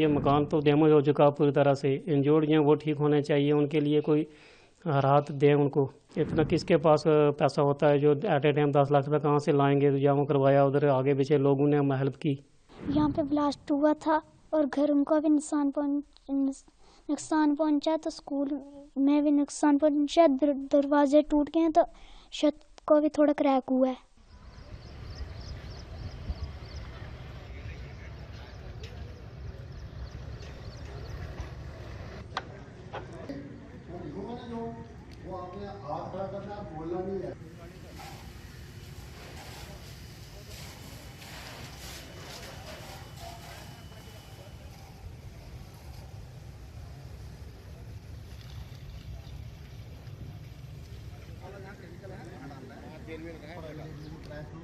ये मकान तो डैमेज हो चुका पूरी तरह से, इंजोर्ड हैं वो ठीक होने चाहिए, उनके लिए कोई राहत दें उनको। इतना किसके पास पैसा होता है जो एट ए टाइम 10 लाख रुपए कहाँ से लाएंगे? तो जहाँ करवाया उधर आगे पीछे लोगों ने हेल्प की। यहाँ पे ब्लास्ट हुआ था और घरों का भी नुकसान पहुंचा, तो स्कूल में भी नुकसान पहुंचा, दरवाजे टूट गए तो छत को भी थोड़ा क्रैक हुआ है। वो आपने हाथ खड़ा करना, बोलना नहीं है।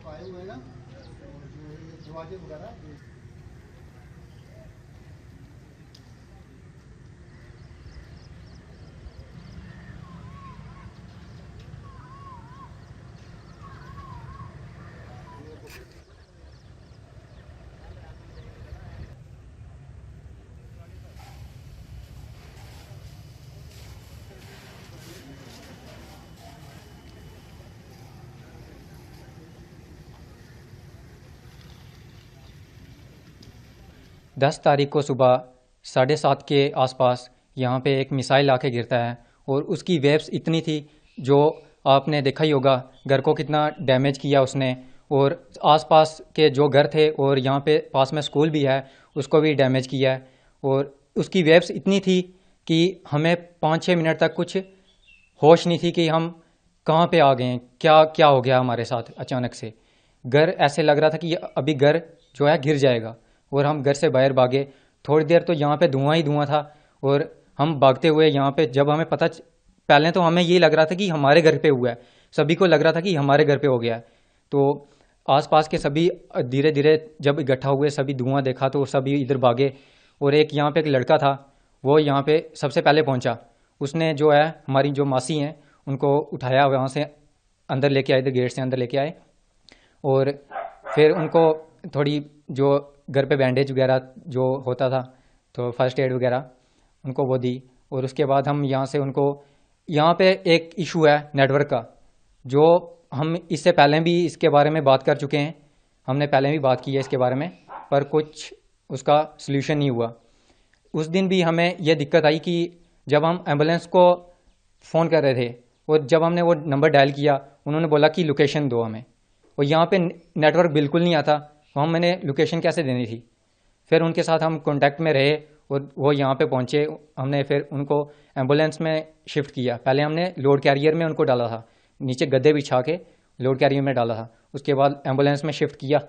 आए हुए ना दरवाजे वगैरह। 10 तारीख को सुबह 7:30 के आसपास यहाँ पे एक मिसाइल आके गिरता है और उसकी वेव्स इतनी थी, जो आपने देखा ही होगा घर को कितना डैमेज किया उसने, और आसपास के जो घर थे और यहाँ पे पास में स्कूल भी है उसको भी डैमेज किया है। और उसकी वेव्स इतनी थी कि हमें 5-6 मिनट तक कुछ होश नहीं थी कि हम कहाँ पे आ गए हैं, क्या क्या हो गया हमारे साथ। अचानक से घर ऐसे लग रहा था कि अभी घर जो है गिर जाएगा, और हम घर से बाहर भागे। थोड़ी देर तो यहाँ पे धुआं ही धुआं था, और हम भागते हुए यहाँ पे जब हमें पहले तो हमें ये लग रहा था कि हमारे घर पे हुआ है, सभी को लग रहा था कि हमारे घर पे हो गया है। तो आसपास के सभी धीरे धीरे जब इकट्ठा हुए, सभी धुआं देखा तो सभी इधर भागे। और एक यहाँ पे एक लड़का था, वो यहाँ पे सबसे पहले पहुँचा। उसने जो है हमारी जो मासी हैं उनको उठाया, वहाँ से अंदर लेके आए, इधर गेट से अंदर लेके आए, और फिर उनको थोड़ी जो घर पे बैंडेज वगैरह जो होता था तो फर्स्ट एड वगैरह उनको वो दी। और उसके बाद हम यहाँ से उनको, यहाँ पे एक इशू है नेटवर्क का, जो हम इससे पहले भी इसके बारे में बात कर चुके हैं, हमने पहले भी बात की है इसके बारे में, पर कुछ उसका सल्यूशन नहीं हुआ। उस दिन भी हमें यह दिक्कत आई कि जब हम एम्बुलेंस को फ़ोन कर रहे थे और जब हमने वो नंबर डायल किया, उन्होंने बोला कि लोकेशन दो हमें, और यहाँ पे नेटवर्क बिल्कुल नहीं आता, तो हम मैंने लोकेशन कैसे देनी थी। फिर उनके साथ हम कांटेक्ट में रहे और वो यहाँ पे पहुँचे। हमने फिर उनको एम्बुलेंस में शिफ्ट किया। पहले हमने लोड कैरियर में उनको डाला था, नीचे गद्दे बिछा के लोड कैरियर में डाला था, उसके बाद एम्बुलेंस में शिफ्ट किया,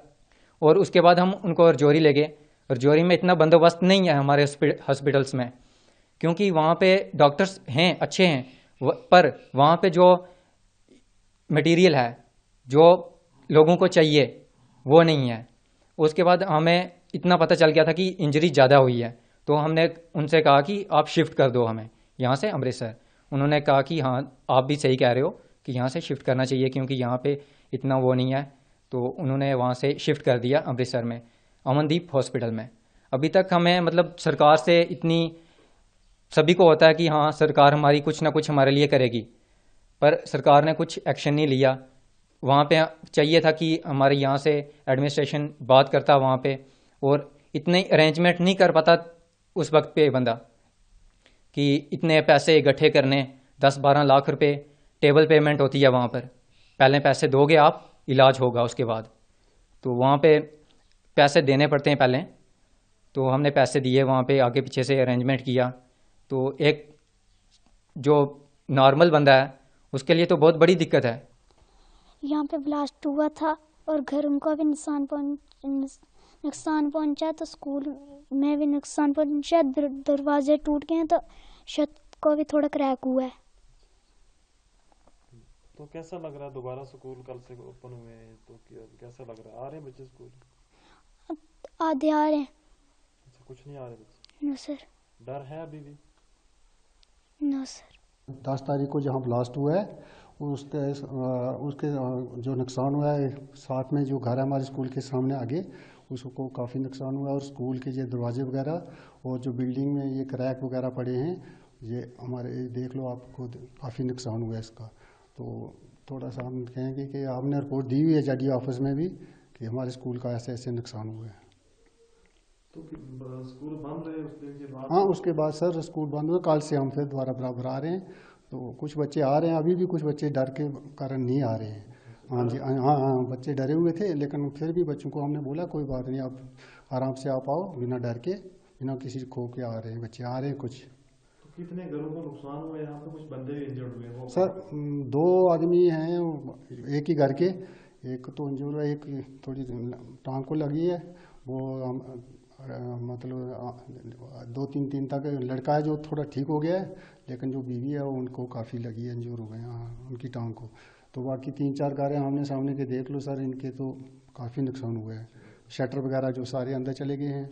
और उसके बाद हम उनको रजौरी ले गए। रजौरी में इतना बंदोबस्त नहीं है हमारे हॉस्पिटल्स में, क्योंकि वहाँ पे डॉक्टर्स हैं, अच्छे हैं, पर वहाँ पे जो मटेरियल है जो लोगों को चाहिए वो नहीं है। उसके बाद हमें इतना पता चल गया था कि इंजरी ज़्यादा हुई है, तो हमने उनसे कहा कि आप शिफ्ट कर दो हमें यहाँ से अमृतसर। उन्होंने कहा कि हाँ आप भी सही कह रहे हो कि यहाँ से शिफ्ट करना चाहिए, क्योंकि यहाँ पे इतना वो नहीं है। तो उन्होंने वहाँ से शिफ्ट कर दिया अमृतसर में, अमनदीप हॉस्पिटल में। अभी तक हमें मतलब सरकार से इतनी, सभी को होता है कि हाँ सरकार हमारी कुछ ना कुछ हमारे लिए करेगी, पर सरकार ने कुछ एक्शन नहीं लिया। वहाँ पे चाहिए था कि हमारे यहाँ से एडमिनिस्ट्रेशन बात करता वहाँ पे, और इतने अरेंजमेंट नहीं कर पाता उस वक्त पे बंदा कि इतने पैसे इकट्ठे करने, 10-12 लाख रुपए टेबल पेमेंट होती है वहाँ पर। पहले पैसे दोगे आप, इलाज होगा उसके बाद, तो वहाँ पे पैसे देने पड़ते हैं पहले। तो हमने पैसे दिए, वहाँ पे आगे पीछे से अरेंजमेंट किया। तो एक जो नॉर्मल बंदा है उसके लिए तो बहुत बड़ी दिक्कत है। यहाँ पे ब्लास्ट हुआ था और घरों का भी नुकसान पहुंचा, तो स्कूल में भी नुकसान पहुंचा, दरवाजे टूट गए तो छत को भी थोड़ा क्रैक हुआ है। तो कैसा लग रहा है, दोबारा स्कूल कल से ओपन हुए हैं तो कैसा लग रहा है? आ रहे हैं बच्चे स्कूल? आधे आ रहे हैं। अच्छा, कुछ नहीं आ रहे बच्चे? No sir. डर है अभी भी? No sir. 10 तारीख को जहाँ ब्लास्ट हुआ है उसके जो नुकसान हुआ है, साथ में जो घर है हमारे स्कूल के सामने आगे, उसको काफ़ी नुकसान हुआ। और स्कूल के ये दरवाजे वगैरह और जो बिल्डिंग में ये क्रैक वगैरह पड़े हैं, ये हमारे देख लो आप खुद, काफ़ी नुकसान हुआ है इसका। तो थोड़ा सा हम कहेंगे कि आपने रिपोर्ट दी हुई है JD ऑफिस में भी कि हमारे स्कूल का ऐसे ऐसे नुकसान हुआ है। तो स्कूल बंद रहे उस दिन के बाद? हाँ, उसके बाद सर स्कूल बंद हुआ। कल से हम फिर दोबारा बराबर आ रहे हैं। तो कुछ बच्चे आ रहे हैं, अभी भी कुछ बच्चे डर के कारण नहीं आ रहे हैं। हाँ जी, हाँ हाँ, बच्चे डरे हुए थे, लेकिन फिर भी बच्चों को हमने बोला कोई बात नहीं, आप आराम से आप आओ, बिना डर के, बिना किसी खो के आ रहे हैं बच्चे, आ रहे हैं कुछ। तो कितने घरों को नुकसान हुआ यहाँ पे? कुछ बंदे भी इंजर्ड हुए वो? सर 2 आदमी हैं एक ही घर के, एक तो इंजर हुआ, एक थोड़ी टांग को लगी है। वो मतलब 2-3 दिन तक लड़का है जो थोड़ा ठीक हो गया है, लेकिन जो बीवी है उनको काफ़ी लगी है, इंजर हो गए हैं उनकी टांग को। तो बाकी 3-4 घर हैं आमने सामने के, देख लो सर, इनके तो काफ़ी नुकसान हुआ है। शटर वगैरह जो सारे अंदर चले गए हैं,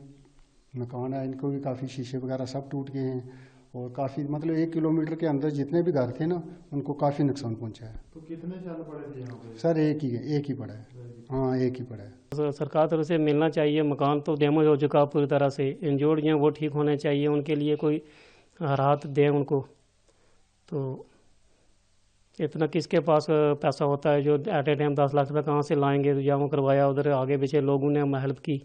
मकान है इनको भी काफ़ी शीशे वगैरह सब टूट गए हैं। और काफ़ी मतलब 1 किलोमीटर के अंदर जितने भी घर थे ना, उनको काफ़ी नुकसान पहुंचा है। तो कितने साल पड़े थे यहाँ पे? सर एक ही पड़ा है। हाँ, एक ही पड़ा है। सरकार तरफ से मिलना चाहिए। मकान तो डैमेज हो चुका पूरी तरह से, इंजोर्ड हैं वो ठीक होने चाहिए, उनके लिए कोई राहत दें उनको। तो इतना किसके पास पैसा होता है जो एट ए टाइम 10 लाख रुपये कहाँ से लाएंगे? तो जमा करवाया, उधर आगे पीछे लोगों ने हेल्प की।